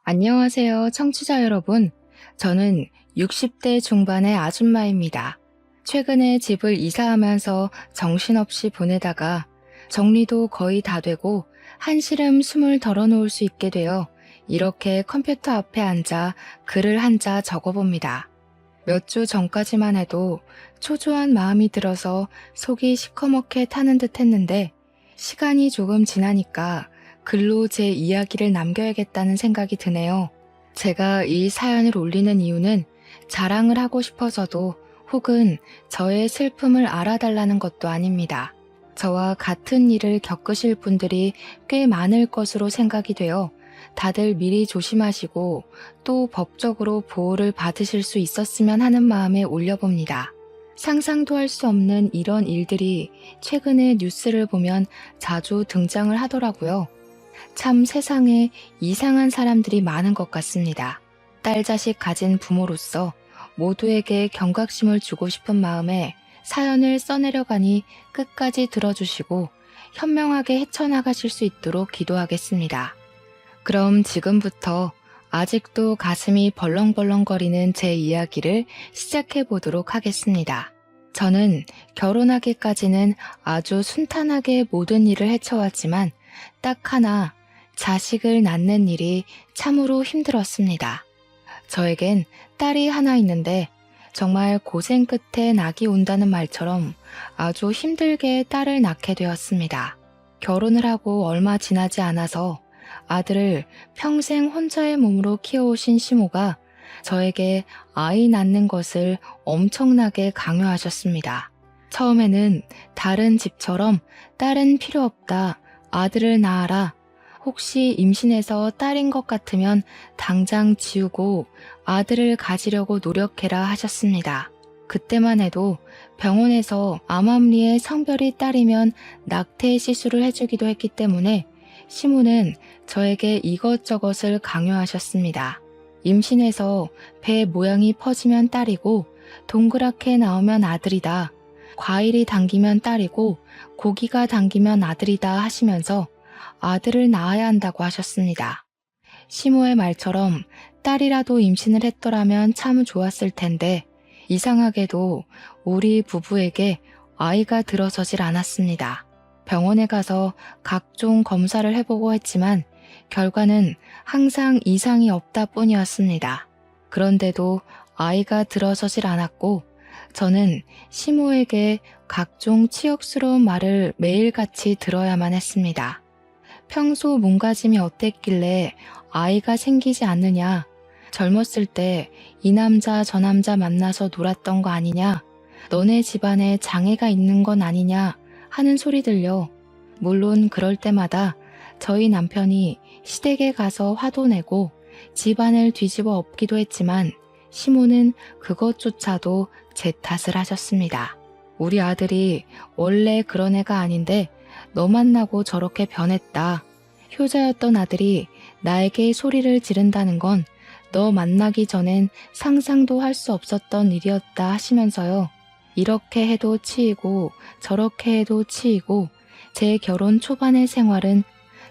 안녕하세요, 청취자 여러분. 저는 60대 중반의 아줌마입니다. 최근에 집을 이사하면서 정신없이 보내다가 정리도 거의 다 되고 한시름 숨을 덜어놓을 수 있게 되어 이렇게 컴퓨터 앞에 앉아 글을 한자 적어봅니다. 몇 주 전까지만 해도 초조한 마음이 들어서 속이 시커멓게 타는 듯 했는데 시간이 조금 지나니까 글로 제 이야기를 남겨야겠다는 생각이 드네요. 제가 이 사연을 올리는 이유는 자랑을 하고 싶어서도 혹은 저의 슬픔을 알아달라는 것도 아닙니다. 저와 같은 일을 겪으실 분들이 꽤 많을 것으로 생각이 되어 다들 미리 조심하시고 또 법적으로 보호를 받으실 수 있었으면 하는 마음에 올려봅니다. 상상도 할 수 없는 이런 일들이 최근에 뉴스를 보면 자주 등장을 하더라고요. 참 세상에 이상한 사람들이 많은 것 같습니다. 딸 자식 가진 부모로서 모두에게 경각심을 주고 싶은 마음에 사연을 써내려가니 끝까지 들어주시고 현명하게 헤쳐나가실 수 있도록 기도하겠습니다. 그럼 지금부터 아직도 가슴이 벌렁벌렁거리는 제 이야기를 시작해 보도록 하겠습니다. 저는 결혼하기까지는 아주 순탄하게 모든 일을 헤쳐왔지만 딱 하나 자식을 낳는 일이 참으로 힘들었습니다. 저에겐 딸이 하나 있는데 정말 고생 끝에 낙이 온다는 말처럼 아주 힘들게 딸을 낳게 되었습니다. 결혼을 하고 얼마 지나지 않아서 아들을 평생 혼자의 몸으로 키워오신 시모가 저에게 아이 낳는 것을 엄청나게 강요하셨습니다. 처음에는 다른 집처럼 딸은 필요 없다, 아들을 낳아라, 혹시 임신해서 딸인 것 같으면 당장 지우고 아들을 가지려고 노력해라 하셨습니다. 그때만 해도 병원에서 암암리에 성별이 딸이면 낙태 시술을 해주기도 했기 때문에 시모는 저에게 이것저것을 강요하셨습니다. 임신해서 배 모양이 퍼지면 딸이고 동그랗게 나오면 아들이다. 과일이 당기면 딸이고 고기가 당기면 아들이다 하시면서 아들을 낳아야 한다고 하셨습니다. 시모의 말처럼 딸이라도 임신을 했더라면 참 좋았을 텐데 이상하게도 우리 부부에게 아이가 들어서질 않았습니다. 병원에 가서 각종 검사를 해보고 했지만 결과는 항상 이상이 없다 뿐이었습니다. 그런데도 아이가 들어서질 않았고 저는 시모에게 각종 치욕스러운 말을 매일같이 들어야만 했습니다. 평소 몸가짐이 어땠길래 아이가 생기지 않느냐, 젊었을 때 이 남자 저 남자 만나서 놀았던 거 아니냐, 너네 집안에 장애가 있는 건 아니냐 하는 소리 들려. 물론 그럴 때마다 저희 남편이 시댁에 가서 화도 내고 집안을 뒤집어 엎기도 했지만 시모는 그것조차도 제 탓을 하셨습니다. 우리 아들이 원래 그런 애가 아닌데 너 만나고 저렇게 변했다. 효자였던 아들이 나에게 소리를 지른다는 건 너 만나기 전엔 상상도 할 수 없었던 일이었다 하시면서요. 이렇게 해도 치이고 저렇게 해도 치이고 제 결혼 초반의 생활은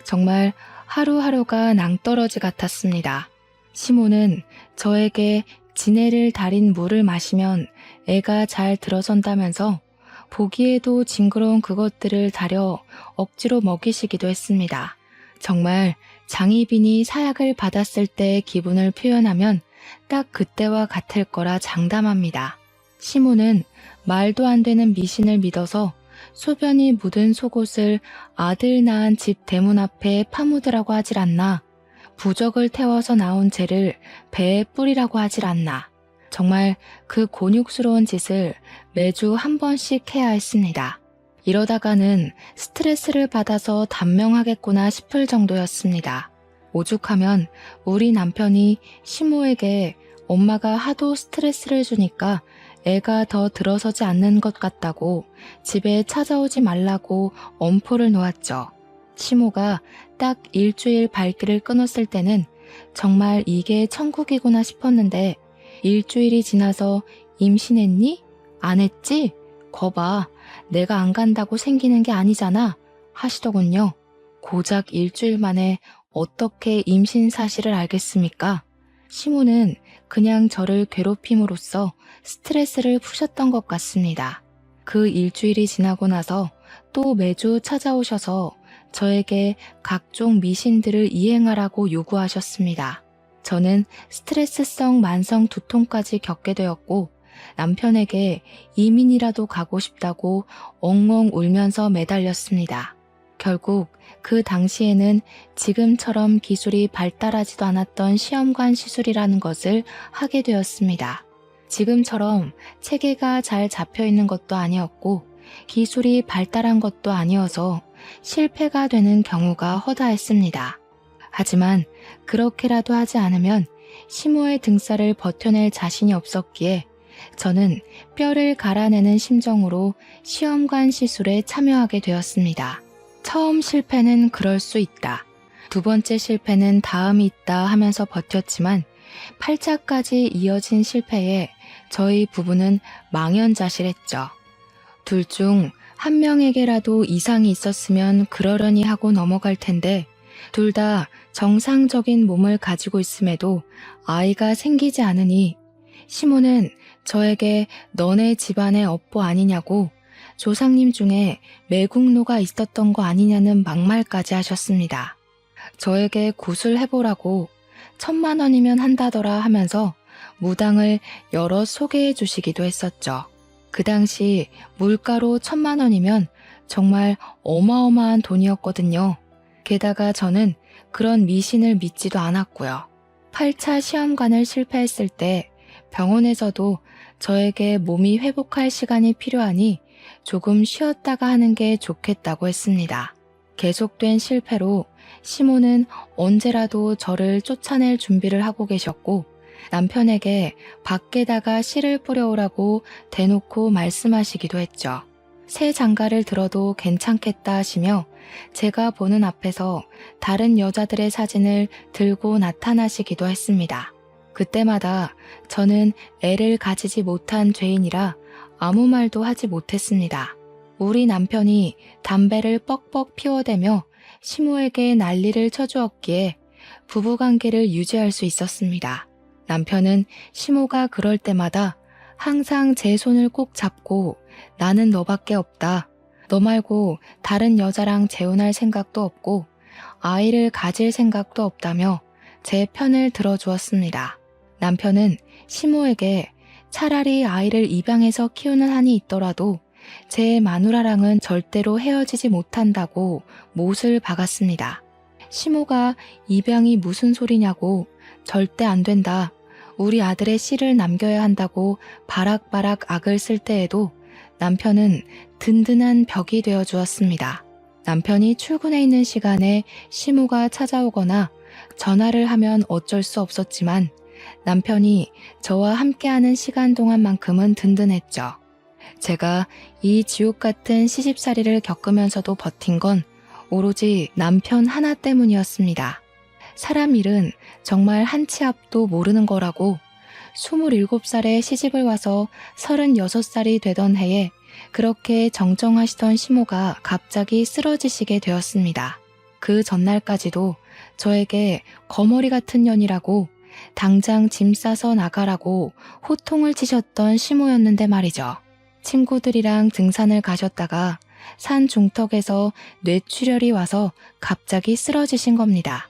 정말 하루하루가 낭떠러지 같았습니다. 시모는 저에게 지네를 달인 물을 마시면 애가 잘 들어선다면서 보기에도 징그러운 그것들을 다려 억지로 먹이시기도 했습니다. 정말 장희빈이 사약을 받았을 때의 기분을 표현하면 딱 그때와 같을 거라 장담합니다. 시모는 말도 안 되는 미신을 믿어서 소변이 묻은 속옷을 아들 낳은 집 대문 앞에 파묻으라고 하질 않나, 부적을 태워서 나온 재를 배에 뿌리라고 하질 않나, 정말 그 곤욕스러운 짓을 매주 한 번씩 해야 했습니다. 이러다가는 스트레스를 받아서 단명하겠구나 싶을 정도였습니다. 오죽하면 우리 남편이 시모에게 엄마가 하도 스트레스를 주니까 애가 더 들어서지 않는 것 같다고 집에 찾아오지 말라고 엄포를 놓았죠. 시모가 딱 일주일 발길을 끊었을 때는 정말 이게 천국이구나 싶었는데 일주일이 지나서 임신했니? 안 했지? 거봐, 내가 안 간다고 생기는 게 아니잖아 하시더군요. 고작 일주일 만에 어떻게 임신 사실을 알겠습니까? 시모는 그냥 저를 괴롭힘으로써 스트레스를 푸셨던 것 같습니다. 그 일주일이 지나고 나서 또 매주 찾아오셔서 저에게 각종 미신들을 이행하라고 요구하셨습니다. 저는 스트레스성 만성 두통까지 겪게 되었고 남편에게 이민이라도 가고 싶다고 엉엉 울면서 매달렸습니다. 결국 그 당시에는 지금처럼 기술이 발달하지도 않았던 시험관 시술이라는 것을 하게 되었습니다. 지금처럼 체계가 잘 잡혀 있는 것도 아니었고 기술이 발달한 것도 아니어서 실패가 되는 경우가 허다했습니다. 하지만 그렇게라도 하지 않으면 시모의 등살을 버텨낼 자신이 없었기에 저는 뼈를 갈아내는 심정으로 시험관 시술에 참여하게 되었습니다. 처음 실패는 그럴 수 있다. 두 번째 실패는 다음이 있다 하면서 버텼지만 8차까지 이어진 실패에 저희 부부는 망연자실했죠. 둘 중 한 명에게라도 이상이 있었으면 그러려니 하고 넘어갈 텐데 둘 다 정상적인 몸을 가지고 있음에도 아이가 생기지 않으니 시모는 저에게 너네 집안의 업보 아니냐고 조상님 중에 매국노가 있었던 거 아니냐는 막말까지 하셨습니다. 저에게 굿을 해보라고 1,000만 원이면 한다더라 하면서 무당을 여러 소개해 주시기도 했었죠. 그 당시 물가로 1,000만 원이면 정말 어마어마한 돈이었거든요. 게다가 저는 그런 미신을 믿지도 않았고요. 8차 시험관을 실패했을 때 병원에서도 저에게 몸이 회복할 시간이 필요하니 조금 쉬었다가 하는 게 좋겠다고 했습니다. 계속된 실패로 시모는 언제라도 저를 쫓아낼 준비를 하고 계셨고 남편에게 밖에다가 씨를 뿌려오라고 대놓고 말씀하시기도 했죠. 새 장가를 들어도 괜찮겠다 하시며 제가 보는 앞에서 다른 여자들의 사진을 들고 나타나시기도 했습니다. 그때마다 저는 애를 가지지 못한 죄인이라 아무 말도 하지 못했습니다. 우리 남편이 담배를 뻑뻑 피워대며 시모에게 난리를 쳐주었기에 부부관계를 유지할 수 있었습니다. 남편은 시모가 그럴 때마다 항상 제 손을 꼭 잡고 나는 너밖에 없다. 너 말고 다른 여자랑 재혼할 생각도 없고 아이를 가질 생각도 없다며 제 편을 들어주었습니다. 남편은 시모에게 차라리 아이를 입양해서 키우는 한이 있더라도 제 마누라랑은 절대로 헤어지지 못한다고 못을 박았습니다. 시모가 입양이 무슨 소리냐고 절대 안 된다. 우리 아들의 씨를 남겨야 한다고 바락바락 악을 쓸 때에도 남편은 든든한 벽이 되어 주었습니다. 남편이 출근해 있는 시간에 시모가 찾아오거나 전화를 하면 어쩔 수 없었지만 남편이 저와 함께하는 시간 동안만큼은 든든했죠. 제가 이 지옥 같은 시집살이를 겪으면서도 버틴 건 오로지 남편 하나 때문이었습니다. 사람 일은 정말 한 치 앞도 모르는 거라고 27살에 시집을 와서 36살이 되던 해에 그렇게 정정하시던 시모가 갑자기 쓰러지시게 되었습니다. 그 전날까지도 저에게 거머리 같은 년이라고 당장 짐 싸서 나가라고 호통을 치셨던 시모였는데 말이죠. 친구들이랑 등산을 가셨다가 산 중턱에서 뇌출혈이 와서 갑자기 쓰러지신 겁니다.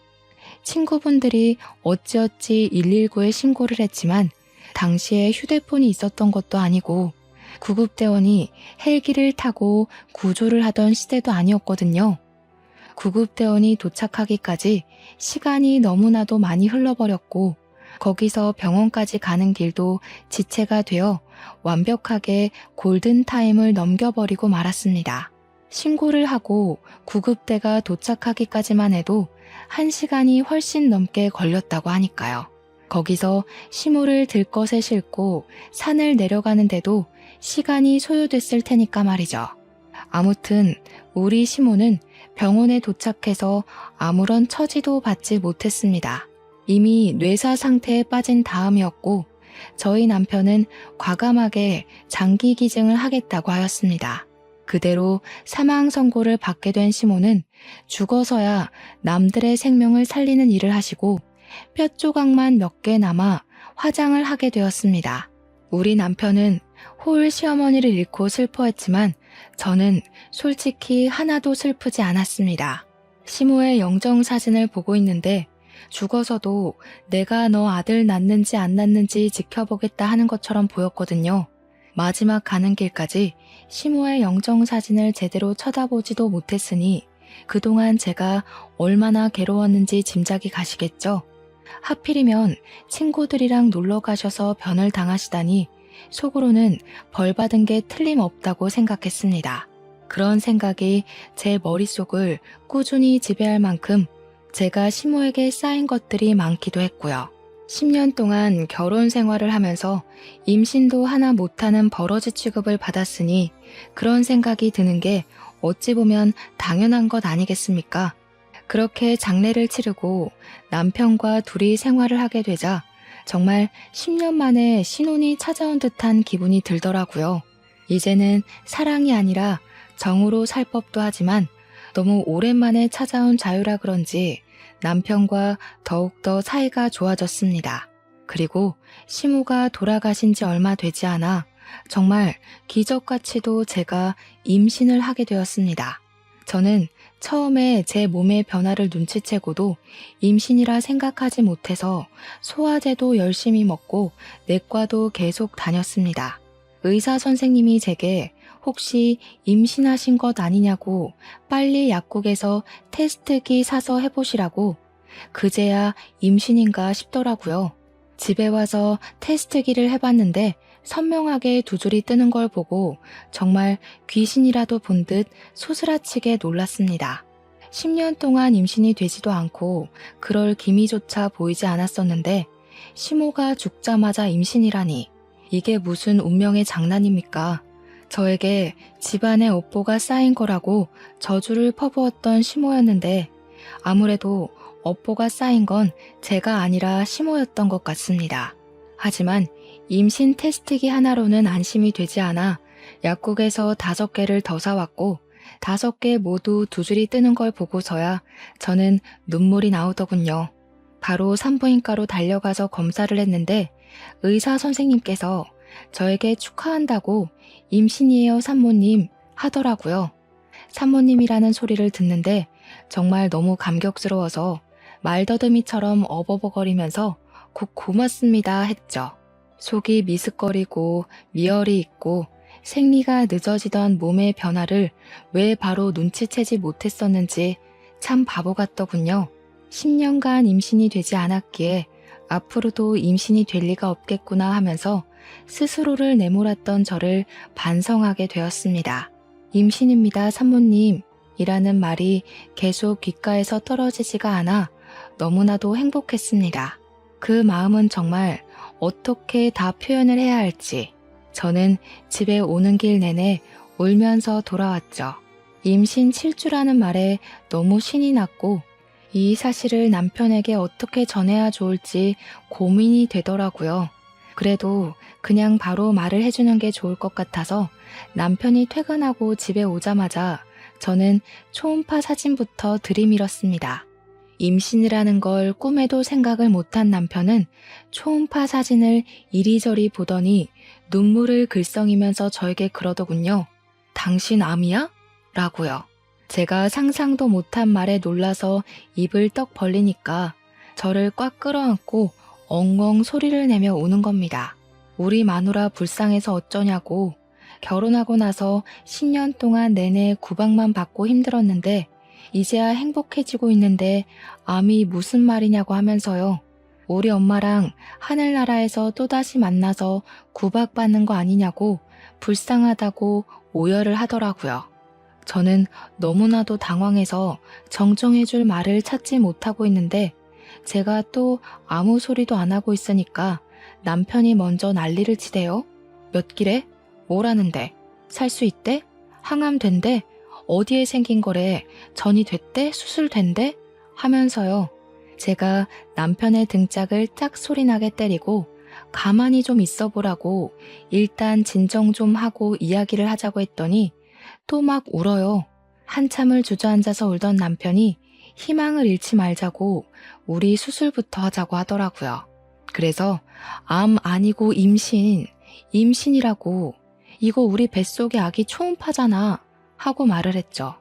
친구분들이 어찌어찌 119에 신고를 했지만 당시에 휴대폰이 있었던 것도 아니고 구급대원이 헬기를 타고 구조를 하던 시대도 아니었거든요. 구급대원이 도착하기까지 시간이 너무나도 많이 흘러버렸고 거기서 병원까지 가는 길도 지체가 되어 완벽하게 골든타임을 넘겨버리고 말았습니다. 신고를 하고 구급대가 도착하기까지만 해도 1시간이 훨씬 넘게 걸렸다고 하니까요. 거기서 시모를 들것에 싣고 산을 내려가는데도 시간이 소요됐을 테니까 말이죠. 아무튼 우리 시모는 병원에 도착해서 아무런 처지도 받지 못했습니다. 이미 뇌사 상태에 빠진 다음이었고 저희 남편은 과감하게 장기 기증을 하겠다고 하였습니다. 그대로 사망 선고를 받게 된 시모는 죽어서야 남들의 생명을 살리는 일을 하시고 뼈 조각만 몇 개 남아 화장을 하게 되었습니다. 우리 남편은 호울 시어머니를 잃고 슬퍼했지만 저는 솔직히 하나도 슬프지 않았습니다. 시모의 영정 사진을 보고 있는데 죽어서도 내가 너 아들 낳는지 안 낳는지 지켜보겠다 하는 것처럼 보였거든요. 마지막 가는 길까지 시모의 영정 사진을 제대로 쳐다보지도 못했으니 그동안 제가 얼마나 괴로웠는지 짐작이 가시겠죠. 하필이면 친구들이랑 놀러 가셔서 변을 당하시다니 속으로는 벌 받은 게 틀림없다고 생각했습니다. 그런 생각이 제 머릿속을 꾸준히 지배할 만큼 제가 시모에게 쌓인 것들이 많기도 했고요. 10년 동안 결혼 생활을 하면서 임신도 하나 못하는 버러지 취급을 받았으니 그런 생각이 드는 게 어찌 보면 당연한 것 아니겠습니까? 그렇게 장례를 치르고 남편과 둘이 생활을 하게 되자 정말 10년 만에 신혼이 찾아온 듯한 기분이 들더라고요. 이제는 사랑이 아니라 정으로 살 법도 하지만 너무 오랜만에 찾아온 자유라 그런지 남편과 더욱더 사이가 좋아졌습니다. 그리고 시모가 돌아가신 지 얼마 되지 않아 정말 기적같이도 제가 임신을 하게 되었습니다. 저는 처음에 제 몸의 변화를 눈치채고도 임신이라 생각하지 못해서 소화제도 열심히 먹고 내과도 계속 다녔습니다. 의사 선생님이 제게 혹시 임신하신 것 아니냐고 빨리 약국에서 테스트기 사서 해보시라고 그제야 임신인가 싶더라고요. 집에 와서 테스트기를 해봤는데 선명하게 두 줄이 뜨는 걸 보고 정말 귀신이라도 본 듯 소스라치게 놀랐습니다. 10년 동안 임신이 되지도 않고 그럴 기미조차 보이지 않았었는데 시모가 죽자마자 임신이라니 이게 무슨 운명의 장난입니까? 저에게 집안에 업보가 쌓인 거라고 저주를 퍼부었던 시모였는데 아무래도 업보가 쌓인 건 제가 아니라 시모였던 것 같습니다. 하지만 임신 테스트기 하나로는 안심이 되지 않아 약국에서 5개를 더 사왔고 5개 모두 두 줄이 뜨는 걸 보고서야 저는 눈물이 나오더군요. 바로 산부인과로 달려가서 검사를 했는데 의사 선생님께서 저에게 축하한다고 임신이에요 산모님 하더라고요. 산모님이라는 소리를 듣는데 정말 너무 감격스러워서 말더듬이처럼 어버버거리면서 곧 고맙습니다 했죠. 속이 미슥거리고 미열이 있고 생리가 늦어지던 몸의 변화를 왜 바로 눈치채지 못했었는지 참 바보 같더군요. 10년간 임신이 되지 않았기에 앞으로도 임신이 될 리가 없겠구나 하면서 스스로를 내몰았던 저를 반성하게 되었습니다. 임신입니다, 산모님 이라는 말이 계속 귓가에서 떨어지지가 않아 너무나도 행복했습니다. 그 마음은 정말 어떻게 다 표현을 해야 할지 저는 집에 오는 길 내내 울면서 돌아왔죠. 임신 7주라는 말에 너무 신이 났고 이 사실을 남편에게 어떻게 전해야 좋을지 고민이 되더라고요. 그래도 그냥 바로 말을 해주는 게 좋을 것 같아서 남편이 퇴근하고 집에 오자마자 저는 초음파 사진부터 들이밀었습니다. 임신이라는 걸 꿈에도 생각을 못한 남편은 초음파 사진을 이리저리 보더니 눈물을 글썽이면서 저에게 그러더군요. 당신 암이야? 라고요. 제가 상상도 못한 말에 놀라서 입을 떡 벌리니까 저를 꽉 끌어안고 엉엉 소리를 내며 우는 겁니다. 우리 마누라 불쌍해서 어쩌냐고. 결혼하고 나서 10년 동안 내내 구박만 받고 힘들었는데 이제야 행복해지고 있는데 암이 무슨 말이냐고 하면서요. 우리 엄마랑 하늘나라에서 또다시 만나서 구박받는 거 아니냐고 불쌍하다고 오열을 하더라고요. 저는 너무나도 당황해서 정정해줄 말을 찾지 못하고 있는데 제가 또 아무 소리도 안 하고 있으니까 남편이 먼저 난리를 치대요. 몇 길에? 뭐라는데? 살 수 있대? 항암 된대? 어디에 생긴 거래? 전이 됐대? 수술된대? 하면서요. 제가 남편의 등짝을 짝 소리나게 때리고 가만히 좀 있어 보라고 일단 진정 좀 하고 이야기를 하자고 했더니 또 막 울어요. 한참을 주저앉아서 울던 남편이 희망을 잃지 말자고 우리 수술부터 하자고 하더라고요. 그래서 암 아니고 임신이라고 이거 우리 뱃속의 아기 초음파잖아 하고 말을 했죠.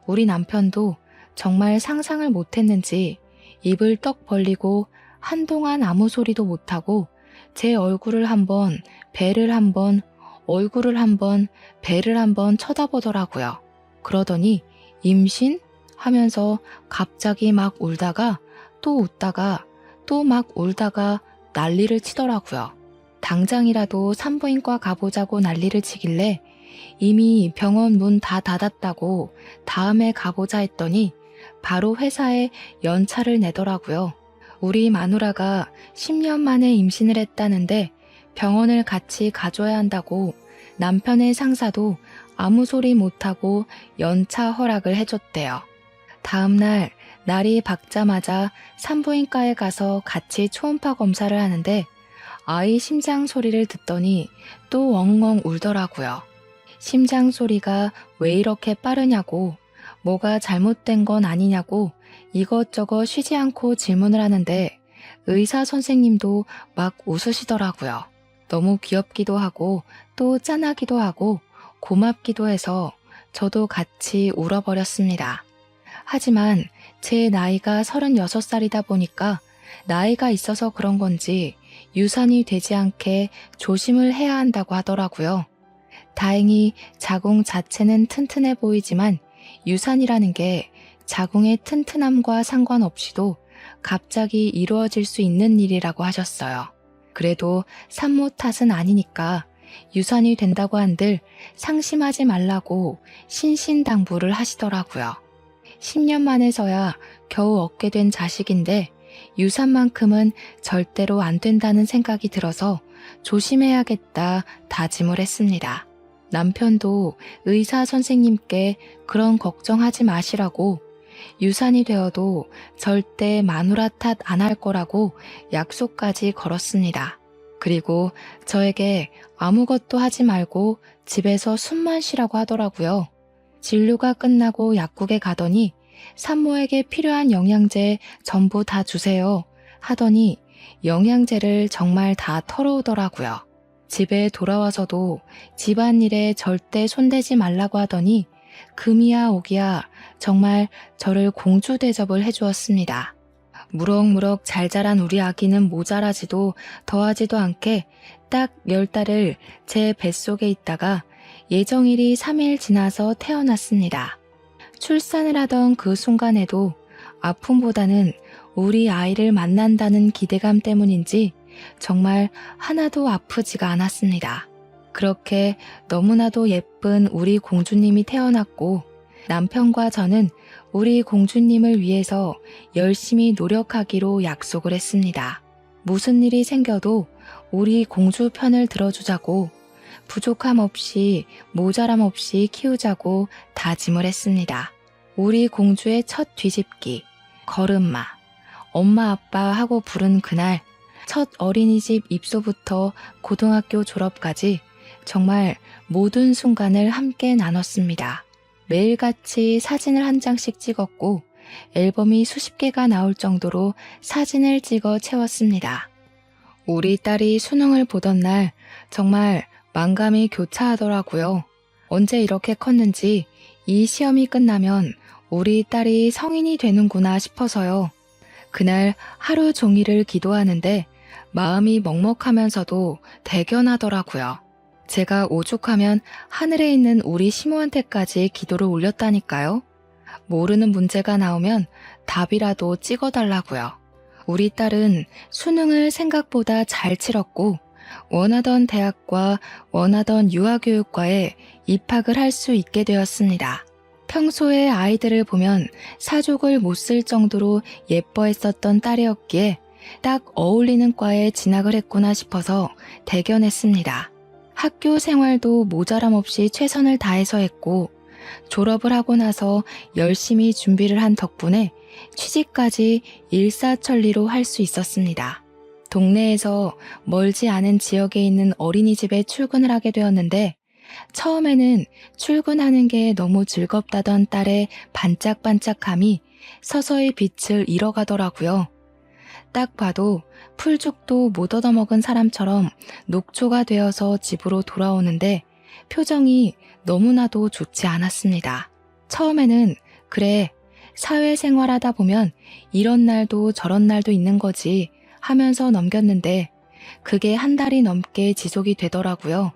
우리 남편도 정말 상상을 못했는지 입을 떡 벌리고 한동안 아무 소리도 못하고 제 얼굴을 한번, 배를 한번, 얼굴을 한번, 배를 한번 쳐다보더라고요. 그러더니 임신? 하면서 갑자기 막 울다가 또 웃다가 또 막 울다가 난리를 치더라고요. 당장이라도 산부인과 가보자고 난리를 치길래 이미 병원 문 다 닫았다고 다음에 가보자 했더니 바로 회사에 연차를 내더라고요. 우리 마누라가 10년 만에 임신을 했다는데 병원을 같이 가줘야 한다고 남편의 상사도 아무 소리 못하고 연차 허락을 해줬대요. 다음날 날이 밝자마자 산부인과에 가서 같이 초음파 검사를 하는데 아이 심장 소리를 듣더니 또 엉엉 울더라고요. 심장 소리가 왜 이렇게 빠르냐고, 뭐가 잘못된 건 아니냐고 이것저것 쉬지 않고 질문을 하는데 의사 선생님도 막 웃으시더라고요. 너무 귀엽기도 하고 또 짠하기도 하고 고맙기도 해서 저도 같이 울어버렸습니다. 하지만 제 나이가 36살이다 보니까 나이가 있어서 그런 건지 유산이 되지 않게 조심을 해야 한다고 하더라고요. 다행히 자궁 자체는 튼튼해 보이지만 유산이라는 게 자궁의 튼튼함과 상관없이도 갑자기 이루어질 수 있는 일이라고 하셨어요. 그래도 산모 탓은 아니니까 유산이 된다고 한들 상심하지 말라고 신신당부를 하시더라고요. 10년 만에서야 겨우 얻게 된 자식인데 유산만큼은 절대로 안 된다는 생각이 들어서 조심해야겠다 다짐을 했습니다. 남편도 의사 선생님께 그런 걱정하지 마시라고 유산이 되어도 절대 마누라 탓 안 할 거라고 약속까지 걸었습니다. 그리고 저에게 아무것도 하지 말고 집에서 숨만 쉬라고 하더라고요. 진료가 끝나고 약국에 가더니 산모에게 필요한 영양제 전부 다 주세요 하더니 영양제를 정말 다 털어오더라고요. 집에 돌아와서도 집안일에 절대 손대지 말라고 하더니 금이야 오기야 정말 저를 공주 대접을 해주었습니다. 무럭무럭 잘 자란 우리 아기는 모자라지도 더하지도 않게 딱 10달을 제 뱃속에 있다가 예정일이 3일 지나서 태어났습니다. 출산을 하던 그 순간에도 아픔보다는 우리 아이를 만난다는 기대감 때문인지 정말 하나도 아프지가 않았습니다. 그렇게 너무나도 예쁜 우리 공주님이 태어났고 남편과 저는 우리 공주님을 위해서 열심히 노력하기로 약속을 했습니다. 무슨 일이 생겨도 우리 공주 편을 들어주자고 부족함 없이 모자람 없이 키우자고 다짐을 했습니다. 우리 공주의 첫 뒤집기, 걸음마, 엄마 아빠 하고 부른 그날 첫 어린이집 입소부터 고등학교 졸업까지 정말 모든 순간을 함께 나눴습니다. 매일같이 사진을 한 장씩 찍었고 앨범이 수십 개가 나올 정도로 사진을 찍어 채웠습니다. 우리 딸이 수능을 보던 날 정말 만감이 교차하더라고요. 언제 이렇게 컸는지 이 시험이 끝나면 우리 딸이 성인이 되는구나 싶어서요. 그날 하루 종일을 기도하는데 마음이 먹먹하면서도 대견하더라고요. 제가 오죽하면 하늘에 있는 우리 시모한테까지 기도를 올렸다니까요. 모르는 문제가 나오면 답이라도 찍어달라고요. 우리 딸은 수능을 생각보다 잘 치렀고 원하던 대학과 원하던 유아교육과에 입학을 할 수 있게 되었습니다. 평소에 아이들을 보면 사족을 못 쓸 정도로 예뻐했었던 딸이었기에 딱 어울리는 과에 진학을 했구나 싶어서 대견했습니다. 학교 생활도 모자람 없이 최선을 다해서 했고 졸업을 하고 나서 열심히 준비를 한 덕분에 취직까지 일사천리로 할 수 있었습니다. 동네에서 멀지 않은 지역에 있는 어린이집에 출근을 하게 되었는데 처음에는 출근하는 게 너무 즐겁다던 딸의 반짝반짝함이 서서히 빛을 잃어가더라고요. 딱 봐도 풀죽도 못 얻어먹은 사람처럼 녹초가 되어서 집으로 돌아오는데 표정이 너무나도 좋지 않았습니다. 처음에는 그래, 사회생활하다 보면 이런 날도 저런 날도 있는 거지 하면서 넘겼는데 그게 한 달이 넘게 지속이 되더라고요.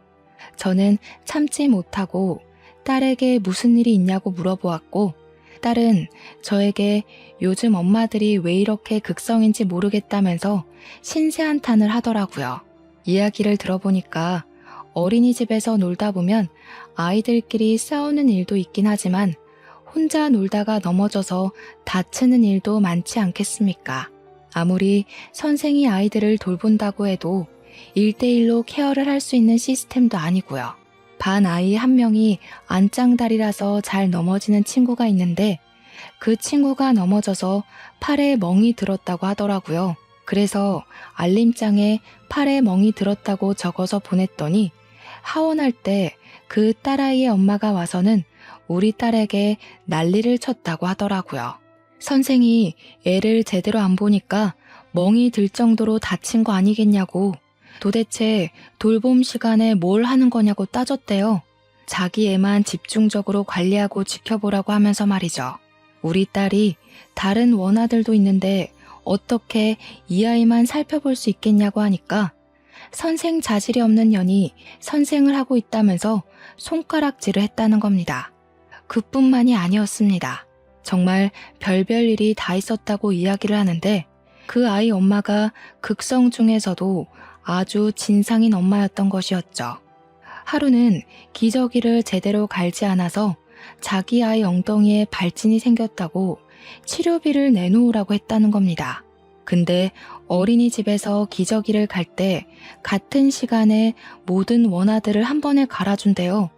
저는 참지 못하고 딸에게 무슨 일이 있냐고 물어보았고 딸은 저에게 요즘 엄마들이 왜 이렇게 극성인지 모르겠다면서 신세한탄을 하더라고요. 이야기를 들어보니까 어린이집에서 놀다 보면 아이들끼리 싸우는 일도 있긴 하지만 혼자 놀다가 넘어져서 다치는 일도 많지 않겠습니까? 아무리 선생이 아이들을 돌본다고 해도 1대1로 케어를 할 수 있는 시스템도 아니고요. 반 아이 한 명이 안짱다리라서 잘 넘어지는 친구가 있는데 그 친구가 넘어져서 팔에 멍이 들었다고 하더라고요. 그래서 알림장에 팔에 멍이 들었다고 적어서 보냈더니 하원할 때 그 딸아이의 엄마가 와서는 우리 딸에게 난리를 쳤다고 하더라고요. 선생이 애를 제대로 안 보니까 멍이 들 정도로 다친 거 아니겠냐고, 도대체 돌봄 시간에 뭘 하는 거냐고 따졌대요. 자기 애만 집중적으로 관리하고 지켜보라고 하면서 말이죠. 우리 딸이 다른 원아들도 있는데 어떻게 이 아이만 살펴볼 수 있겠냐고 하니까 선생 자질이 없는 년이 선생을 하고 있다면서 손가락질을 했다는 겁니다. 그뿐만이 아니었습니다. 정말 별별 일이 다 있었다고 이야기를 하는데 그 아이 엄마가 극성 중에서도 아주 진상인 엄마였던 것이었죠. 하루는 기저귀를 제대로 갈지 않아서 자기 아이 엉덩이에 발진이 생겼다고 치료비를 내놓으라고 했다는 겁니다. 근데 어린이집에서 기저귀를 갈 때 같은 시간에 모든 원아들을 한 번에 갈아준대요.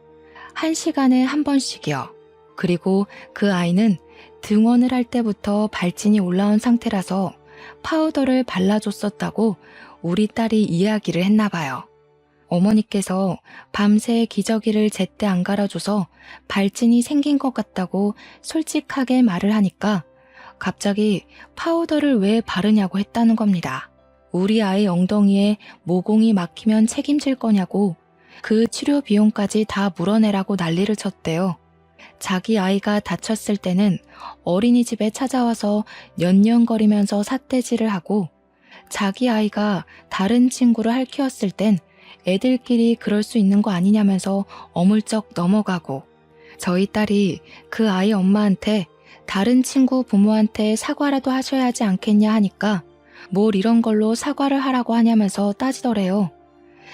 1시간에 한 번씩이요. 그리고 그 아이는 등원을 할 때부터 발진이 올라온 상태라서 파우더를 발라줬었다고 우리 딸이 이야기를 했나 봐요. 어머니께서 밤새 기저귀를 제때 안 갈아줘서 발진이 생긴 것 같다고 솔직하게 말을 하니까 갑자기 파우더를 왜 바르냐고 했다는 겁니다. 우리 아이 엉덩이에 모공이 막히면 책임질 거냐고 그 치료 비용까지 다 물어내라고 난리를 쳤대요. 자기 아이가 다쳤을 때는 어린이집에 찾아와서 년년거리면서 삿대질을 하고 자기 아이가 다른 친구를 핥히었을 땐 애들끼리 그럴 수 있는 거 아니냐면서 어물쩍 넘어가고 저희 딸이 그 아이 엄마한테 다른 친구 부모한테 사과라도 하셔야 하지 않겠냐 하니까 뭘 이런 걸로 사과를 하라고 하냐면서 따지더래요.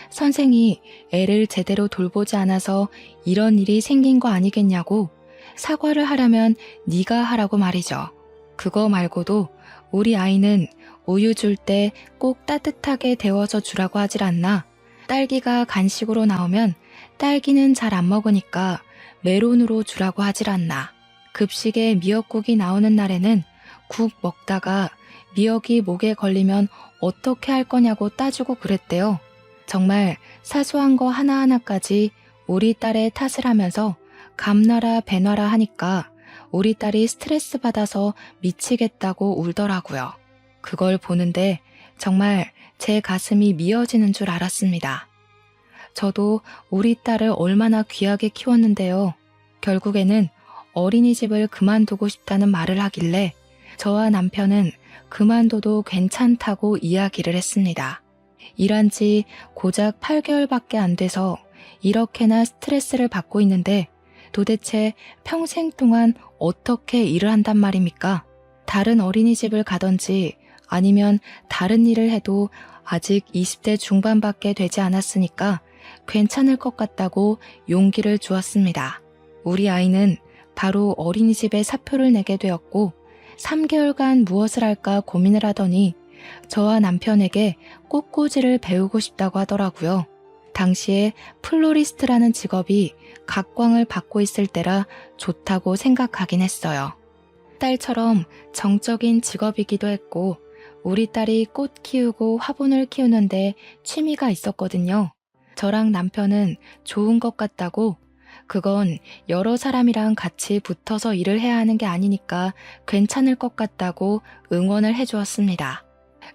선생이 애를 제대로 돌보지 않아서 이런 일이 생긴 거 아니겠냐고 사과를 하려면 네가 하라고 말이죠. 그거 말고도 우리 아이는 우유 줄 때 꼭 따뜻하게 데워서 주라고 하질 않나. 딸기가 간식으로 나오면 딸기는 잘 안 먹으니까 메론으로 주라고 하질 않나. 급식에 미역국이 나오는 날에는 국 먹다가 미역이 목에 걸리면 어떻게 할 거냐고 따지고 그랬대요. 정말 사소한 거 하나하나까지 우리 딸의 탓을 하면서 감나라 배나라 하니까 우리 딸이 스트레스 받아서 미치겠다고 울더라고요. 그걸 보는데 정말 제 가슴이 미어지는 줄 알았습니다. 저도 우리 딸을 얼마나 귀하게 키웠는데요. 결국에는 어린이집을 그만두고 싶다는 말을 하길래 저와 남편은 그만둬도 괜찮다고 이야기를 했습니다. 일한 지 고작 8개월밖에 안 돼서 이렇게나 스트레스를 받고 있는데 도대체 평생 동안 어떻게 일을 한단 말입니까? 다른 어린이집을 가든지 아니면 다른 일을 해도 아직 20대 중반밖에 되지 않았으니까 괜찮을 것 같다고 용기를 주었습니다. 우리 아이는 바로 어린이집에 사표를 내게 되었고 3개월간 무엇을 할까 고민을 하더니 저와 남편에게 꽃꽂이를 배우고 싶다고 하더라고요. 당시에 플로리스트라는 직업이 각광을 받고 있을 때라 좋다고 생각하긴 했어요. 딸처럼 정적인 직업이기도 했고 우리 딸이 꽃 키우고 화분을 키우는데 취미가 있었거든요. 저랑 남편은 좋은 것 같다고, 그건 여러 사람이랑 같이 붙어서 일을 해야 하는 게 아니니까 괜찮을 것 같다고 응원을 해주었습니다.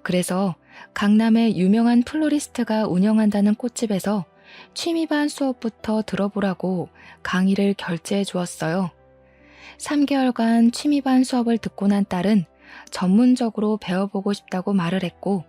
그래서 강남의 유명한 플로리스트가 운영한다는 꽃집에서 취미반 수업부터 들어보라고 강의를 결제해 주었어요. 3개월간 취미반 수업을 듣고 난 딸은 전문적으로 배워보고 싶다고 말을 했고,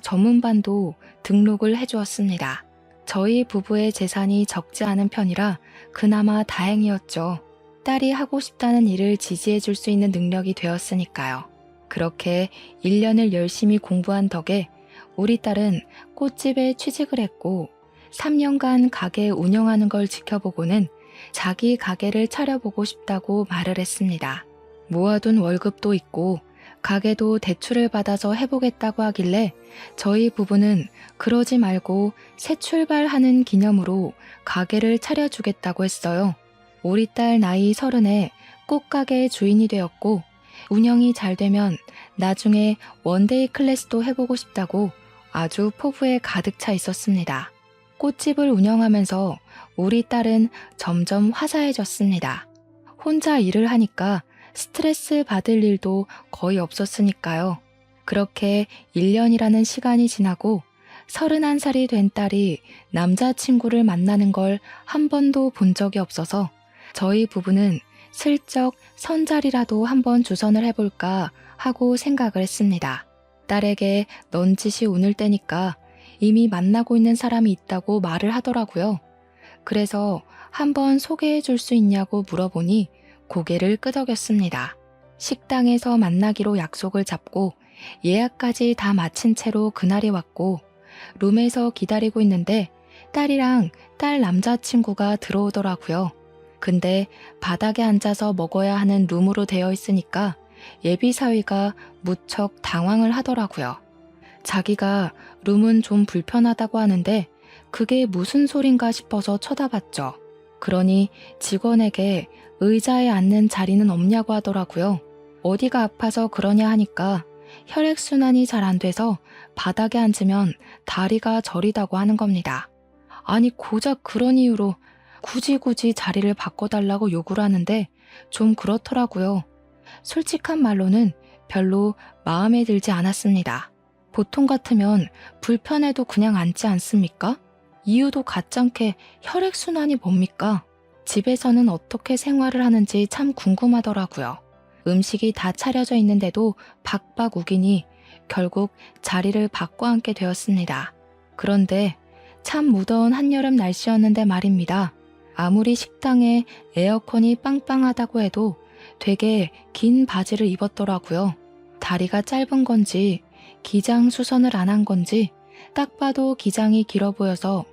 전문반도 등록을 해주었습니다. 저희 부부의 재산이 적지 않은 편이라 그나마 다행이었죠. 딸이 하고 싶다는 일을 지지해 줄 수 있는 능력이 되었으니까요. 그렇게 1년을 열심히 공부한 덕에 우리 딸은 꽃집에 취직을 했고, 3년간 가게 운영하는 걸 지켜보고는 자기 가게를 차려보고 싶다고 말을 했습니다. 모아둔 월급도 있고 가게도 대출을 받아서 해보겠다고 하길래 저희 부부는 그러지 말고 새 출발하는 기념으로 가게를 차려주겠다고 했어요. 우리 딸 나이 30에 꽃가게 주인이 되었고, 운영이 잘 되면 나중에 원데이 클래스도 해보고 싶다고 아주 포부에 가득 차 있었습니다. 꽃집을 운영하면서 우리 딸은 점점 화사해졌습니다. 혼자 일을 하니까 스트레스 받을 일도 거의 없었으니까요. 그렇게 1년이라는 시간이 지나고 31살이 된 딸이 남자친구를 만나는 걸 한 번도 본 적이 없어서 저희 부부는 슬쩍 선자리라도 한번 주선을 해볼까 하고 생각을 했습니다. 딸에게 넌짓이 운을 떼니까 이미 만나고 있는 사람이 있다고 말을 하더라고요. 그래서 한번 소개해 줄 수 있냐고 물어보니 고개를 끄덕였습니다. 식당에서 만나기로 약속을 잡고 예약까지 다 마친 채로 그날이 왔고, 룸에서 기다리고 있는데 딸이랑 딸 남자친구가 들어오더라고요. 근데 바닥에 앉아서 먹어야 하는 룸으로 되어 있으니까 예비사위가 무척 당황을 하더라고요. 자기가 룸은 좀 불편하다고 하는데 그게 무슨 소린가 싶어서 쳐다봤죠. 그러니 직원에게 의자에 앉는 자리는 없냐고 하더라고요. 어디가 아파서 그러냐 하니까 혈액순환이 잘 안 돼서 바닥에 앉으면 다리가 저리다고 하는 겁니다. 아니 고작 그런 이유로 굳이 자리를 바꿔달라고 요구를 하는데 좀 그렇더라고요. 솔직한 말로는 별로 마음에 들지 않았습니다. 보통 같으면 불편해도 그냥 앉지 않습니까? 이유도 가짱게 혈액순환이 뭡니까? 집에서는 어떻게 생활을 하는지 참 궁금하더라고요. 음식이 다 차려져 있는데도 박박 우기니 결국 자리를 바꿔 앉게 되었습니다. 그런데 참 무더운 한여름 날씨였는데 말입니다. 아무리 식당에 에어컨이 빵빵하다고 해도 되게 긴 바지를 입었더라고요. 다리가 짧은 건지 기장 수선을 안 한 건지 딱 봐도 기장이 길어 보여서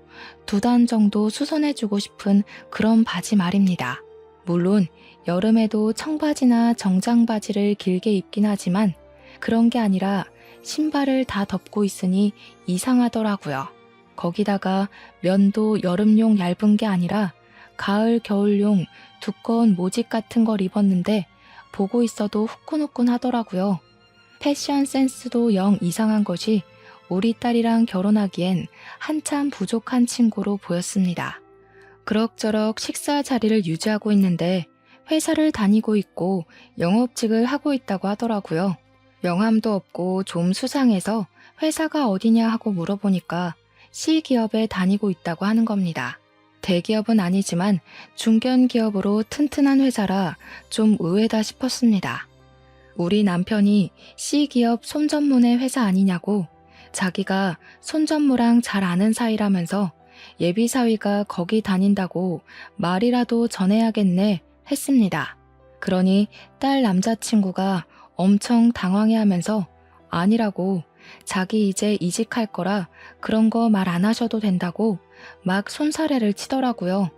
2단 정도 수선해주고 싶은 그런 바지 말입니다. 물론 여름에도 청바지나 정장바지를 길게 입긴 하지만 그런 게 아니라 신발을 다 덮고 있으니 이상하더라고요. 거기다가 면도 여름용 얇은 게 아니라 가을 겨울용 두꺼운 모직 같은 걸 입었는데 보고 있어도 후끈후끈 하더라고요. 패션 센스도 영 이상한 것이 우리 딸이랑 결혼하기엔 한참 부족한 친구로 보였습니다. 그럭저럭 식사 자리를 유지하고 있는데 회사를 다니고 있고 영업직을 하고 있다고 하더라고요. 명함도 없고 좀 수상해서 회사가 어디냐 하고 물어보니까 C기업에 다니고 있다고 하는 겁니다. 대기업은 아니지만 중견기업으로 튼튼한 회사라 좀 의외다 싶었습니다. 우리 남편이 C기업 손전문의 회사 아니냐고, 자기가 손전무랑 잘 아는 사이라면서 예비사위가 거기 다닌다고 말이라도 전해야겠네 했습니다. 그러니 딸 남자친구가 엄청 당황해하면서 아니라고, 자기 이제 이직할 거라 그런 거 말 안 하셔도 된다고 막 손사래를 치더라고요.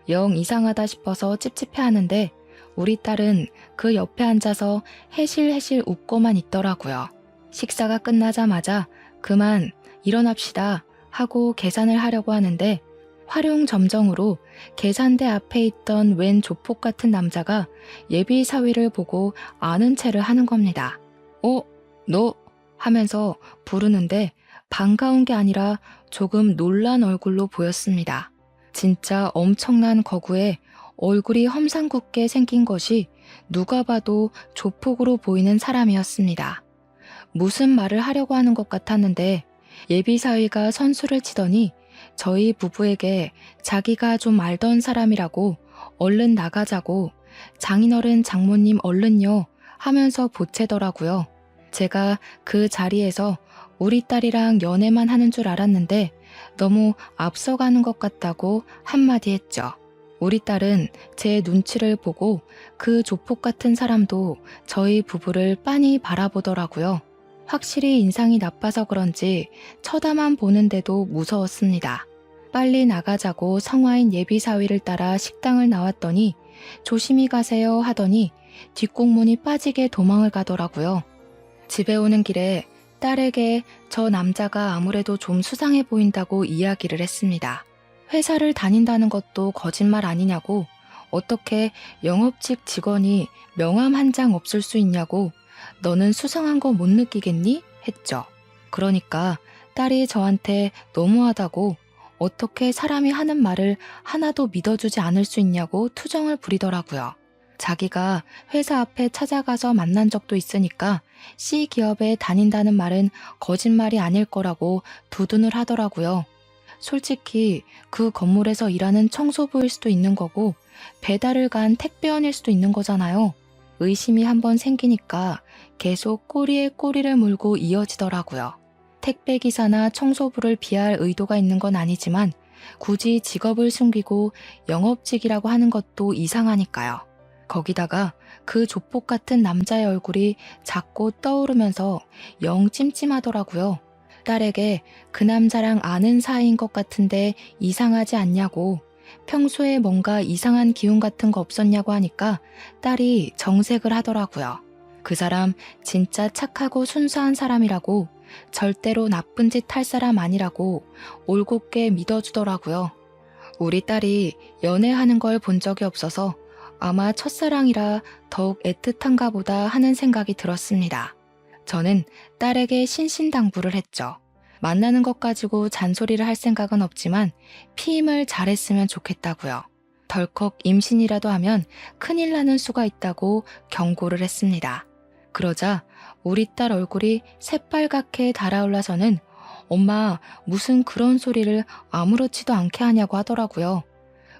영 이상하다 싶어서 찝찝해하는데 우리 딸은 그 옆에 앉아서 해실해실 웃고만 있더라고요. 식사가 끝나자마자 그만 일어납시다 하고 계산을 하려고 하는데 활용점정으로 계산대 앞에 있던 웬 조폭 같은 남자가 예비 사위를 보고 아는 체를 하는 겁니다. 너? 하면서 부르는데 반가운 게 아니라 조금 놀란 얼굴로 보였습니다. 진짜 엄청난 거구에 얼굴이 험상궂게 생긴 것이 누가 봐도 조폭으로 보이는 사람이었습니다. 무슨 말을 하려고 하는 것 같았는데 예비사위가 선수를 치더니 저희 부부에게 자기가 좀 알던 사람이라고 얼른 나가자고 장인어른 장모님 얼른요 하면서 보채더라고요. 제가 그 자리에서 우리 딸이랑 연애만 하는 줄 알았는데 너무 앞서가는 것 같다고 한마디 했죠. 우리 딸은 제 눈치를 보고 그 조폭 같은 사람도 저희 부부를 빤히 바라보더라고요. 확실히 인상이 나빠서 그런지 쳐다만 보는데도 무서웠습니다. 빨리 나가자고 성화인 예비사위를 따라 식당을 나왔더니 조심히 가세요 하더니 뒷공문이 빠지게 도망을 가더라고요. 집에 오는 길에 딸에게 저 남자가 아무래도 좀 수상해 보인다고 이야기를 했습니다. 회사를 다닌다는 것도 거짓말 아니냐고, 어떻게 영업직 직원이 명함 한 장 없을 수 있냐고, 너는 수상한 거 못 느끼겠니? 했죠. 그러니까 딸이 저한테 너무하다고, 어떻게 사람이 하는 말을 하나도 믿어주지 않을 수 있냐고 투정을 부리더라고요. 자기가 회사 앞에 찾아가서 만난 적도 있으니까 C기업에 다닌다는 말은 거짓말이 아닐 거라고 두둔을 하더라고요. 솔직히 그 건물에서 일하는 청소부일 수도 있는 거고 배달을 간 택배원일 수도 있는 거잖아요. 의심이 한번 생기니까 계속 꼬리에 꼬리를 물고 이어지더라고요. 택배기사나 청소부를 비하할 의도가 있는 건 아니지만 굳이 직업을 숨기고 영업직이라고 하는 것도 이상하니까요. 거기다가 그 조폭 같은 남자의 얼굴이 자꾸 떠오르면서 영 찜찜하더라고요. 딸에게 그 남자랑 아는 사이인 것 같은데 이상하지 않냐고, 평소에 뭔가 이상한 기운 같은 거 없었냐고 하니까 딸이 정색을 하더라고요. 그 사람 진짜 착하고 순수한 사람이라고, 절대로 나쁜 짓 할 사람 아니라고 올곧게 믿어주더라고요. 우리 딸이 연애하는 걸 본 적이 없어서 아마 첫사랑이라 더욱 애틋한가 보다 하는 생각이 들었습니다. 저는 딸에게 신신당부를 했죠. 만나는 것 가지고 잔소리를 할 생각은 없지만 피임을 잘했으면 좋겠다고요. 덜컥 임신이라도 하면 큰일 나는 수가 있다고 경고를 했습니다. 그러자 우리 딸 얼굴이 새빨갛게 달아올라서는 엄마 무슨 그런 소리를 아무렇지도 않게 하냐고 하더라고요.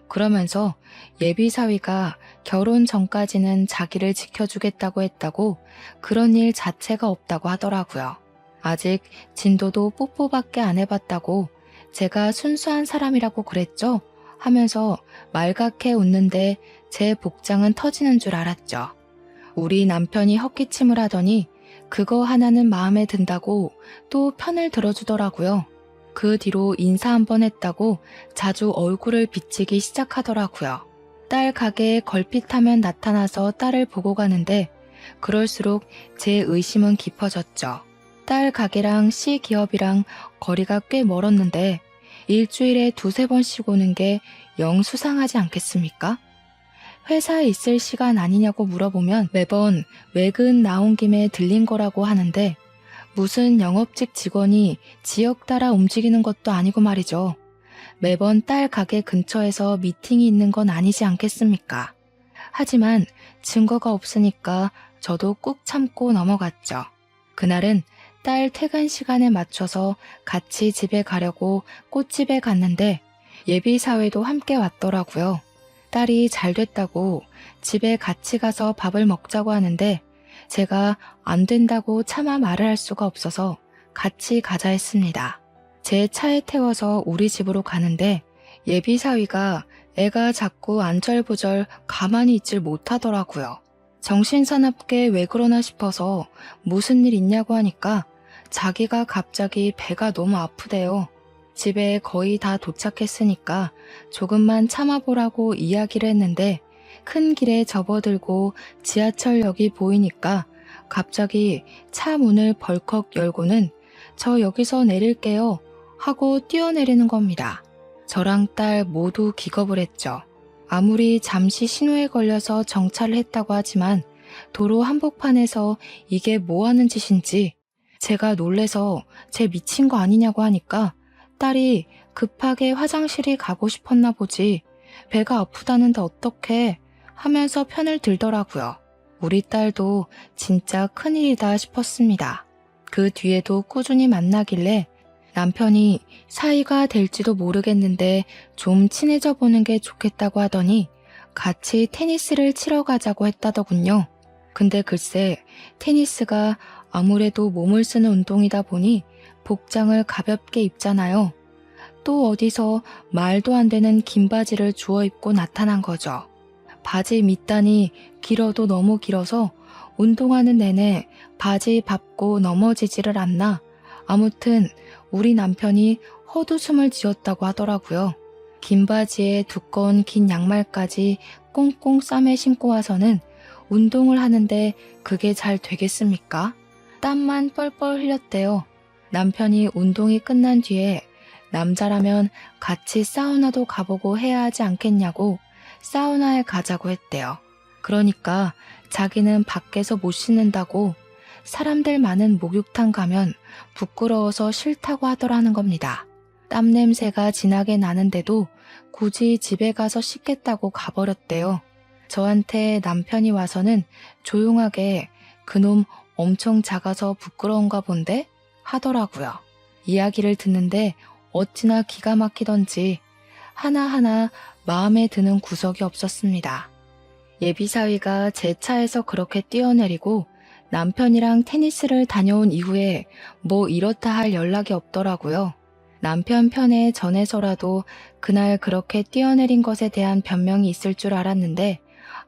그러면서 예비사위가 결혼 전까지는 자기를 지켜주겠다고 했다고 그런 일 자체가 없다고 하더라고요. 아직 진도도 뽀뽀밖에 안 해봤다고 제가 순수한 사람이라고 그랬죠? 하면서 말갛게 웃는데 제 복장은 터지는 줄 알았죠. 우리 남편이 헛기침을 하더니 그거 하나는 마음에 든다고 또 편을 들어주더라고요. 그 뒤로 인사 한번 했다고 자주 얼굴을 비치기 시작하더라고요. 딸 가게에 걸핏하면 나타나서 딸을 보고 가는데 그럴수록 제 의심은 깊어졌죠. 딸 가게랑 C기업이랑 거리가 꽤 멀었는데 일주일에 두세 번씩 오는 게 영 수상하지 않겠습니까? 회사에 있을 시간 아니냐고 물어보면 매번 외근 나온 김에 들린 거라고 하는데 무슨 영업직 직원이 지역 따라 움직이는 것도 아니고 말이죠. 매번 딸 가게 근처에서 미팅이 있는 건 아니지 않겠습니까? 하지만 증거가 없으니까 저도 꾹 참고 넘어갔죠. 그날은 딸 퇴근 시간에 맞춰서 같이 집에 가려고 꽃집에 갔는데 예비사회도 함께 왔더라고요. 딸이 잘 됐다고 집에 같이 가서 밥을 먹자고 하는데 제가 안 된다고 차마 말을 할 수가 없어서 같이 가자 했습니다. 제 차에 태워서 우리 집으로 가는데 예비사위가 애가 자꾸 안절부절 가만히 있질 못하더라고요. 정신사납게 왜 그러나 싶어서 무슨 일 있냐고 하니까 자기가 갑자기 배가 너무 아프대요. 집에 거의 다 도착했으니까 조금만 참아보라고 이야기를 했는데 큰 길에 접어들고 지하철역이 보이니까 갑자기 차 문을 벌컥 열고는 저 여기서 내릴게요 하고 뛰어내리는 겁니다. 저랑 딸 모두 기겁을 했죠. 아무리 잠시 신호에 걸려서 정차를 했다고 하지만 도로 한복판에서 이게 뭐 하는 짓인지 제가 놀래서 쟤 미친 거 아니냐고 하니까 딸이 급하게 화장실이 가고 싶었나 보지. 배가 아프다는데 어떡해 하면서 편을 들더라고요. 우리 딸도 진짜 큰일이다 싶었습니다. 그 뒤에도 꾸준히 만나길래 남편이 사이가 될지도 모르겠는데 좀 친해져 보는 게 좋겠다고 하더니 같이 테니스를 치러 가자고 했다더군요. 근데 글쎄 테니스가 아무래도 몸을 쓰는 운동이다 보니 복장을 가볍게 입잖아요. 또 어디서 말도 안 되는 긴 바지를 주워 입고 나타난 거죠. 바지 밑단이 길어도 너무 길어서 운동하는 내내 바지 밟고 넘어지지를 않나. 아무튼 우리 남편이 헛웃음을 지었다고 하더라고요. 긴 바지에 두꺼운 긴 양말까지 꽁꽁 싸매 신고 와서는 운동을 하는데 그게 잘 되겠습니까? 땀만 뻘뻘 흘렸대요. 남편이 운동이 끝난 뒤에 남자라면 같이 사우나도 가보고 해야 하지 않겠냐고 사우나에 가자고 했대요. 그러니까 자기는 밖에서 못 씻는다고 사람들 많은 목욕탕 가면 부끄러워서 싫다고 하더라는 겁니다. 땀 냄새가 진하게 나는데도 굳이 집에 가서 씻겠다고 가버렸대요. 저한테 남편이 와서는 조용하게 그놈 엄청 작아서 부끄러운가 본데? 하더라고요. 이야기를 듣는데 어찌나 기가 막히던지 하나하나 마음에 드는 구석이 없었습니다. 예비사위가 제 차에서 그렇게 뛰어내리고 남편이랑 테니스를 다녀온 이후에 뭐 이렇다 할 연락이 없더라고요. 남편 편에 전해서라도 그날 그렇게 뛰어내린 것에 대한 변명이 있을 줄 알았는데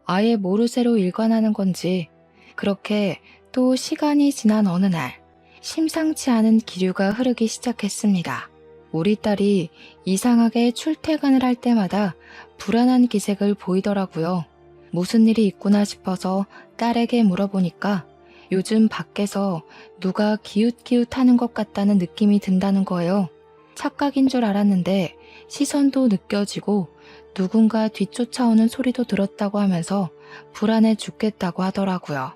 아예 모르쇠로 일관하는 건지 그렇게 또 시간이 지난 어느 날 심상치 않은 기류가 흐르기 시작했습니다. 우리 딸이 이상하게 출퇴근을 할 때마다 불안한 기색을 보이더라고요. 무슨 일이 있구나 싶어서 딸에게 물어보니까 요즘 밖에서 누가 기웃기웃하는 것 같다는 느낌이 든다는 거예요. 착각인 줄 알았는데 시선도 느껴지고 누군가 뒤쫓아오는 소리도 들었다고 하면서 불안해 죽겠다고 하더라고요.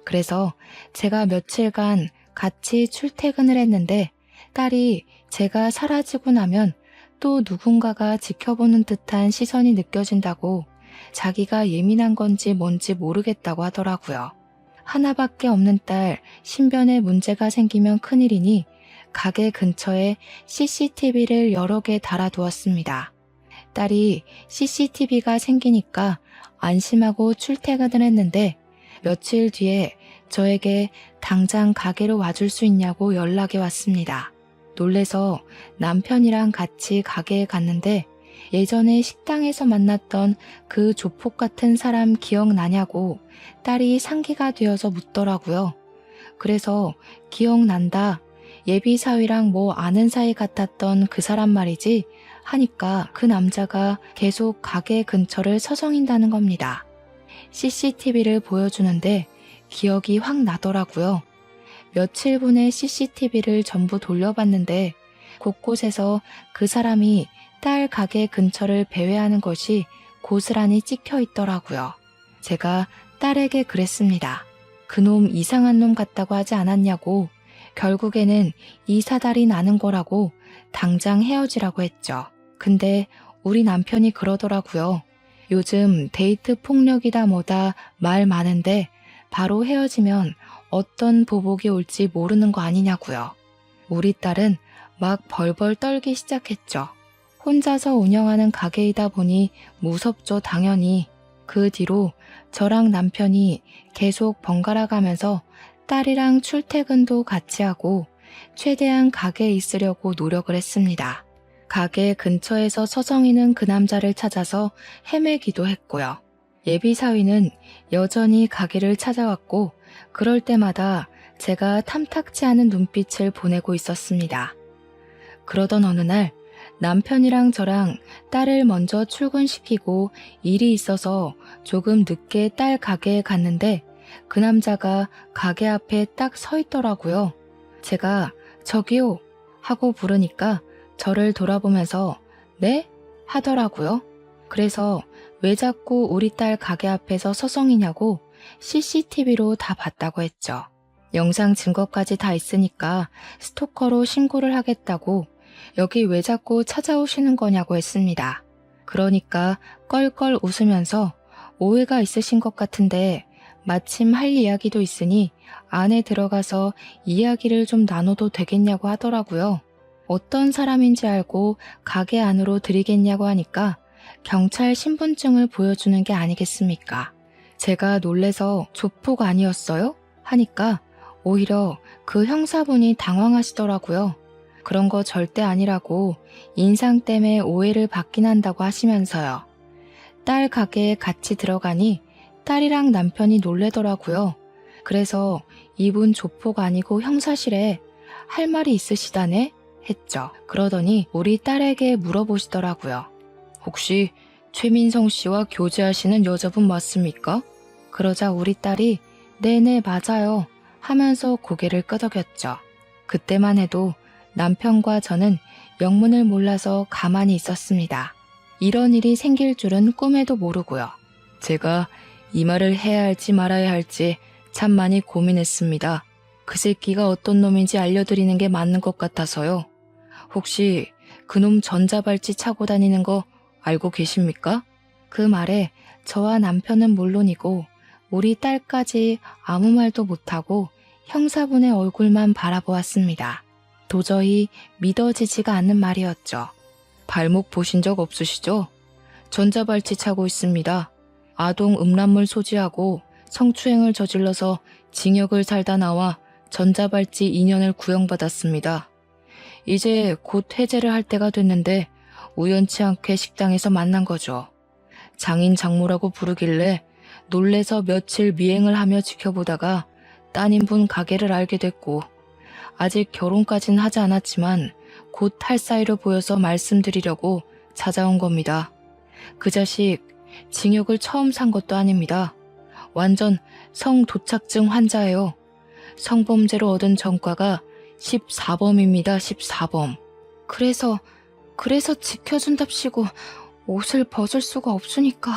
그래서 제가 며칠간 같이 출퇴근을 했는데 딸이 제가 사라지고 나면 또 누군가가 지켜보는 듯한 시선이 느껴진다고 자기가 예민한 건지 뭔지 모르겠다고 하더라고요. 하나밖에 없는 딸 신변에 문제가 생기면 큰일이니 가게 근처에 CCTV를 여러 개 달아두었습니다. 딸이 CCTV가 생기니까 안심하고 출퇴근을 했는데 며칠 뒤에 저에게 당장 가게로 와줄 수 있냐고 연락이 왔습니다. 놀래서 남편이랑 같이 가게에 갔는데 예전에 식당에서 만났던 그 조폭 같은 사람 기억나냐고 딸이 상기가 되어서 묻더라고요. 그래서 기억난다. 예비사위랑 뭐 아는 사이 같았던 그 사람 말이지 하니까 그 남자가 계속 가게 근처를 서성인다는 겁니다. CCTV를 보여주는데 기억이 확 나더라고요. 며칠 분의 CCTV를 전부 돌려봤는데 곳곳에서 그 사람이 딸 가게 근처를 배회하는 것이 고스란히 찍혀 있더라고요. 제가 딸에게 그랬습니다. 그놈 이상한 놈 같다고 하지 않았냐고. 결국에는 이 사달이 나는 거라고 당장 헤어지라고 했죠. 근데 우리 남편이 그러더라고요. 요즘 데이트 폭력이다 뭐다 말 많은데 바로 헤어지면 어떤 보복이 올지 모르는 거 아니냐고요. 우리 딸은 막 벌벌 떨기 시작했죠. 혼자서 운영하는 가게이다 보니 무섭죠, 당연히. 그 뒤로 저랑 남편이 계속 번갈아 가면서 딸이랑 출퇴근도 같이 하고 최대한 가게에 있으려고 노력을 했습니다. 가게 근처에서 서성이는 그 남자를 찾아서 헤매기도 했고요. 예비사위는 여전히 가게를 찾아왔고 그럴 때마다 제가 탐탁지 않은 눈빛을 보내고 있었습니다. 그러던 어느 날 남편이랑 저랑 딸을 먼저 출근시키고 일이 있어서 조금 늦게 딸 가게에 갔는데 그 남자가 가게 앞에 딱 서 있더라고요. 제가 저기요 하고 부르니까 저를 돌아보면서 네? 하더라고요. 그래서 왜 자꾸 우리 딸 가게 앞에서 서성이냐고 CCTV로 다 봤다고 했죠. 영상 증거까지 다 있으니까 스토커로 신고를 하겠다고 여기 왜 자꾸 찾아오시는 거냐고 했습니다. 그러니까 껄껄 웃으면서 오해가 있으신 것 같은데 마침 할 이야기도 있으니 안에 들어가서 이야기를 좀 나눠도 되겠냐고 하더라고요. 어떤 사람인지 알고 가게 안으로 들이겠냐고 하니까 경찰 신분증을 보여주는 게 아니겠습니까? 제가 놀래서 조폭 아니었어요? 하니까 오히려 그 형사분이 당황하시더라고요. 그런 거 절대 아니라고 인상 때문에 오해를 받긴 한다고 하시면서요. 딸 가게에 같이 들어가니 딸이랑 남편이 놀래더라고요. 그래서 이분 조폭 아니고 형사실에 할 말이 있으시다네? 했죠. 그러더니 우리 딸에게 물어보시더라고요. 혹시 최민성 씨와 교제하시는 여자분 맞습니까? 그러자 우리 딸이 네네 맞아요 하면서 고개를 끄덕였죠. 그때만 해도 남편과 저는 영문을 몰라서 가만히 있었습니다. 이런 일이 생길 줄은 꿈에도 모르고요. 제가 이 말을 해야 할지 말아야 할지 참 많이 고민했습니다. 그 새끼가 어떤 놈인지 알려드리는 게 맞는 것 같아서요. 혹시 그놈 전자발찌 차고 다니는 거 알고 계십니까? 그 말에 저와 남편은 물론이고 우리 딸까지 아무 말도 못하고 형사분의 얼굴만 바라보았습니다. 도저히 믿어지지가 않는 말이었죠. 발목 보신 적 없으시죠? 전자발찌 차고 있습니다. 아동 음란물 소지하고 성추행을 저질러서 징역을 살다 나와 전자발찌 2년을 구형받았습니다. 이제 곧 해제를 할 때가 됐는데 우연치 않게 식당에서 만난 거죠. 장인 장모라고 부르길래 놀래서 며칠 미행을 하며 지켜보다가 따님분 가게를 알게 됐고 아직 결혼까진 하지 않았지만 곧 할 사이로 보여서 말씀드리려고 찾아온 겁니다. 그 자식 징역을 처음 산 것도 아닙니다. 완전 성도착증 환자예요. 성범죄로 얻은 전과가 14범입니다. 14범. 그래서 지켜준답시고 옷을 벗을 수가 없으니까.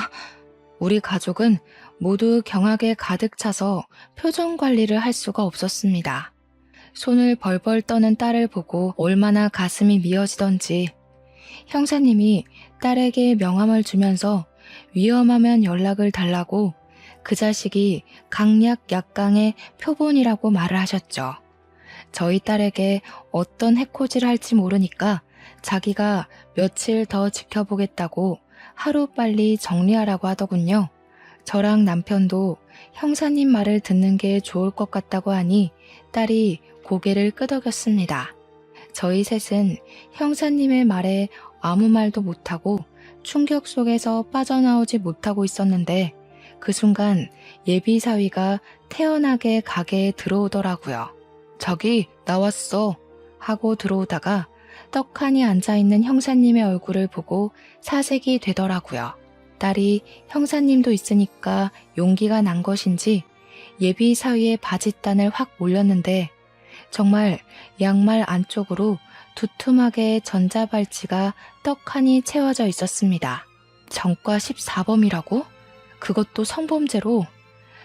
우리 가족은 모두 경악에 가득 차서 표정 관리를 할 수가 없었습니다. 손을 벌벌 떠는 딸을 보고 얼마나 가슴이 미어지던지 형사님이 딸에게 명함을 주면서 위험하면 연락을 달라고 그 자식이 강약 약강의 표본이라고 말을 하셨죠. 저희 딸에게 어떤 해코지를 할지 모르니까 자기가 며칠 더 지켜보겠다고 하루빨리 정리하라고 하더군요. 저랑 남편도 형사님 말을 듣는 게 좋을 것 같다고 하니 딸이 고개를 끄덕였습니다. 저희 셋은 형사님의 말에 아무 말도 못하고 충격 속에서 빠져나오지 못하고 있었는데 그 순간 예비사위가 태연하게 가게에 들어오더라고요. 저기 나왔어 하고 들어오다가 떡하니 앉아있는 형사님의 얼굴을 보고 사색이 되더라고요. 딸이 형사님도 있으니까 용기가 난 것인지 예비사위의 바짓단을 확 올렸는데 정말 양말 안쪽으로 두툼하게 전자발찌가 떡하니 채워져 있었습니다. 전과 14범이라고? 그것도 성범죄로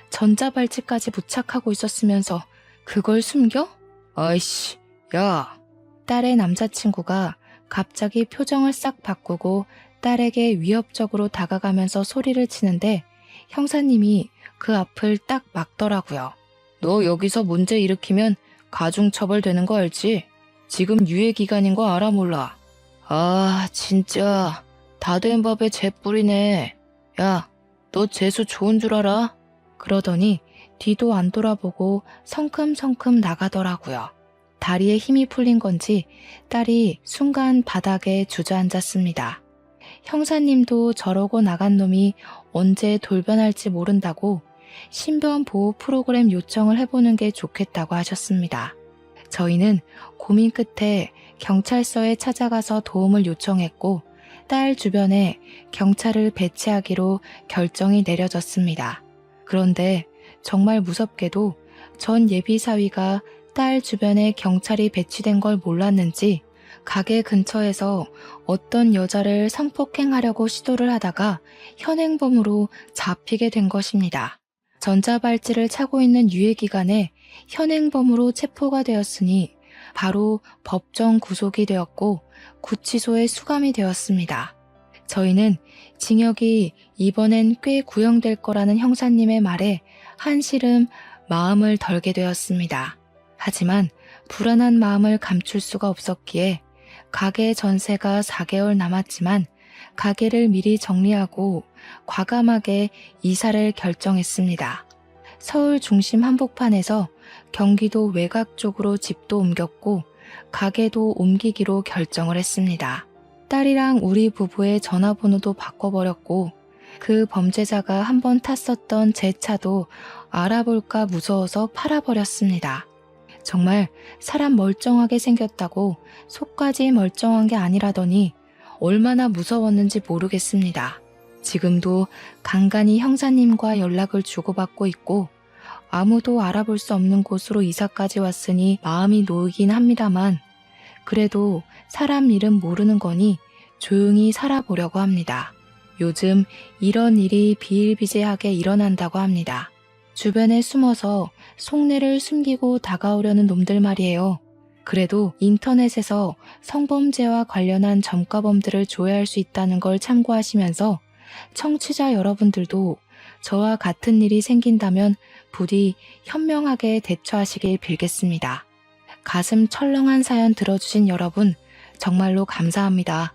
전자발찌까지 부착하고 있었으면서 그걸 숨겨? 아이씨, 야. 딸의 남자친구가 갑자기 표정을 싹 바꾸고 딸에게 위협적으로 다가가면서 소리를 치는데 형사님이 그 앞을 딱 막더라고요. 너 여기서 문제 일으키면 가중처벌 되는 거 알지? 지금 유예기간인 거 알아 몰라? 아 진짜 다 된 밥에 재 뿌리네. 야, 너 재수 좋은 줄 알아? 그러더니 뒤도 안 돌아보고 성큼성큼 나가더라고요. 다리에 힘이 풀린 건지 딸이 순간 바닥에 주저앉았습니다. 형사님도 저러고 나간 놈이 언제 돌변할지 모른다고 신변 보호 프로그램 요청을 해보는 게 좋겠다고 하셨습니다. 저희는 고민 끝에 경찰서에 찾아가서 도움을 요청했고 딸 주변에 경찰을 배치하기로 결정이 내려졌습니다. 그런데 정말 무섭게도 전 예비사위가 딸 주변에 경찰이 배치된 걸 몰랐는지 가게 근처에서 어떤 여자를 성폭행하려고 시도를 하다가 현행범으로 잡히게 된 것입니다. 전자발찌를 차고 있는 유예기간에 현행범으로 체포가 되었으니 바로 법정 구속이 되었고 구치소에 수감이 되었습니다. 저희는 징역이 이번엔 꽤 구형될 거라는 형사님의 말에 한시름 마음을 덜게 되었습니다. 하지만 불안한 마음을 감출 수가 없었기에 가게 전세가 4개월 남았지만 가게를 미리 정리하고 과감하게 이사를 결정했습니다. 서울 중심 한복판에서 경기도 외곽 쪽으로 집도 옮겼고 가게도 옮기기로 결정을 했습니다. 딸이랑 우리 부부의 전화번호도 바꿔버렸고 그 범죄자가 한번 탔었던 제 차도 알아볼까 무서워서 팔아버렸습니다. 정말 사람 멀쩡하게 생겼다고 속까지 멀쩡한 게 아니라더니 얼마나 무서웠는지 모르겠습니다. 지금도 간간히 형사님과 연락을 주고받고 있고 아무도 알아볼 수 없는 곳으로 이사까지 왔으니 마음이 놓이긴 합니다만 그래도 사람 일은 모르는 거니 조용히 살아보려고 합니다. 요즘 이런 일이 비일비재하게 일어난다고 합니다. 주변에 숨어서 속내를 숨기고 다가오려는 놈들 말이에요. 그래도 인터넷에서 성범죄와 관련한 전과범들을 조회할 수 있다는 걸 참고하시면서 청취자 여러분들도 저와 같은 일이 생긴다면 부디 현명하게 대처하시길 빌겠습니다. 가슴 철렁한 사연 들어주신 여러분 정말로 감사합니다.